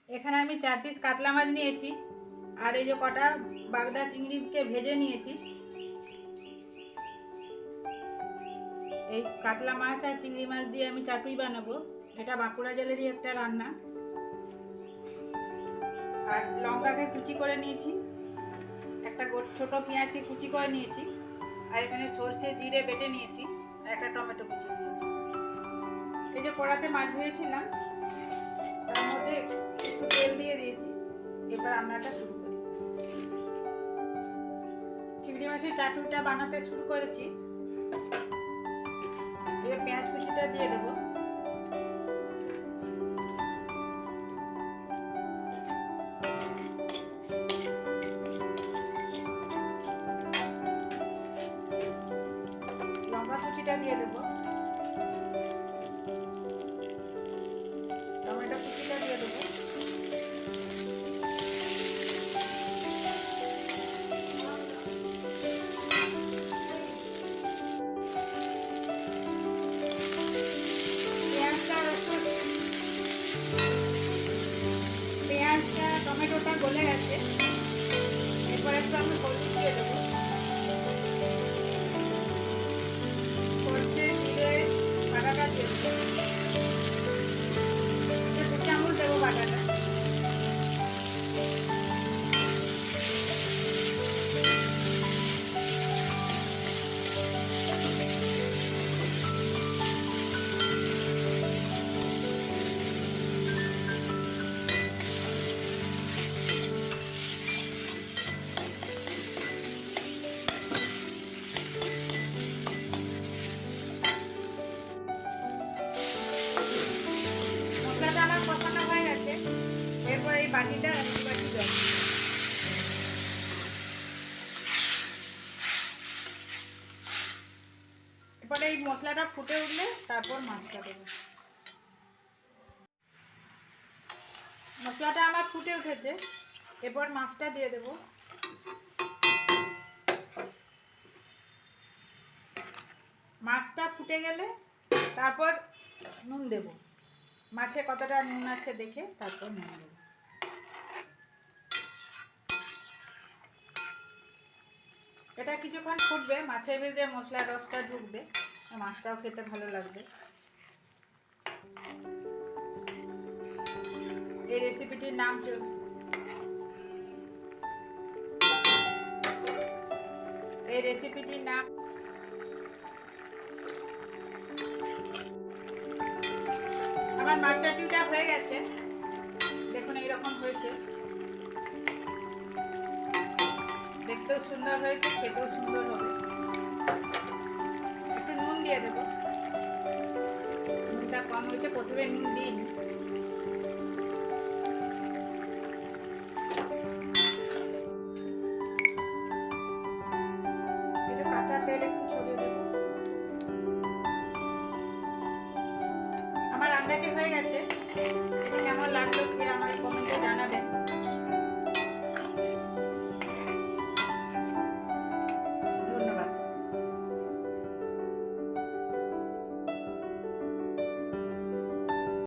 এখানে আমি 4 পিস কাতলা মাছ নিয়েছি আর এই যে কটা বাগদা চিংড়িকে ভেজে নিয়েছি। এই কাতলা মাছ আর চিংড়ি মাছ দিয়ে আমি চাটুই বানাবো। এটা বাঁকুড়া জেলেরই একটা রান্না। আর লঙ্কাকে কুচি করে নিয়েছি, একটা ছোট পেঁয়াজকে কুচি করে নিয়েছি, আর এখানে সর্ষে জিরে বেটে নিয়েছি, আর একটা টমেটো কুচি নিয়েছি। এই যে কড়াতে মাছ ভেজেছিলাম তার মধ্যে একটু তেল দিয়ে দিয়েছি। এবার রান্নাটা শুরু করি। চিংড়ি মাছের চাটুটা বানাতে শুরু করেছি। এবার পেঁয়াজ কুচিটা দিয়ে দেবো। লঙ্কা কুচিটা দিয়ে দেবো। টমেটো কুচিটা দিয়ে দেবো। পেঁয়াজটা টমেটোটা গলে গেছে। এরপর একটু আমি হলুদ দিয়ে দেবো। সর্ষে জিরে বাটাটা দিয়ে দেবো। 2 চামচ দেবো বাটাটা। মশলাটা আমার কষানো হয়ে গেছে। এরপর এই বাটিটা বাটি জল। এরপরে এই মশলাটা ফুটে উঠলে তারপর মাছটা দেবো। মশলাটা আমার ফুটে উঠেছে, এরপর মাছটা দিয়ে দেবো। মাছটা ফুটে গেলে তারপর নুন দেব। মাছে কতটা নুন আছে দেখে তারপর নুন দেব। এটা কিছুক্ষণ ফুটবে, মাছের ভেতরে মশলার রসটা ঢুকবে, মাছটাও খেতে ভালো লাগবে। এই রেসিপিটির নাম আমার মাছ চাটুটা হয়ে গেছে। দেখুন এইরকম হয়েছে, দেখতেও সুন্দর হয়েছে, খেতেও সুন্দর হবে। একটু নুন দিয়ে দেবো। নুনটা কম হয়েছে, প্রথমে নুন দিইনি। একটু কাঁচা তেল একটু ছড়িয়ে দেবো। আমার রান্নাটি হয়ে গেছে। এটা কেমন লাগলো খেয়ে আমাকে কমেন্টে জানাবেন।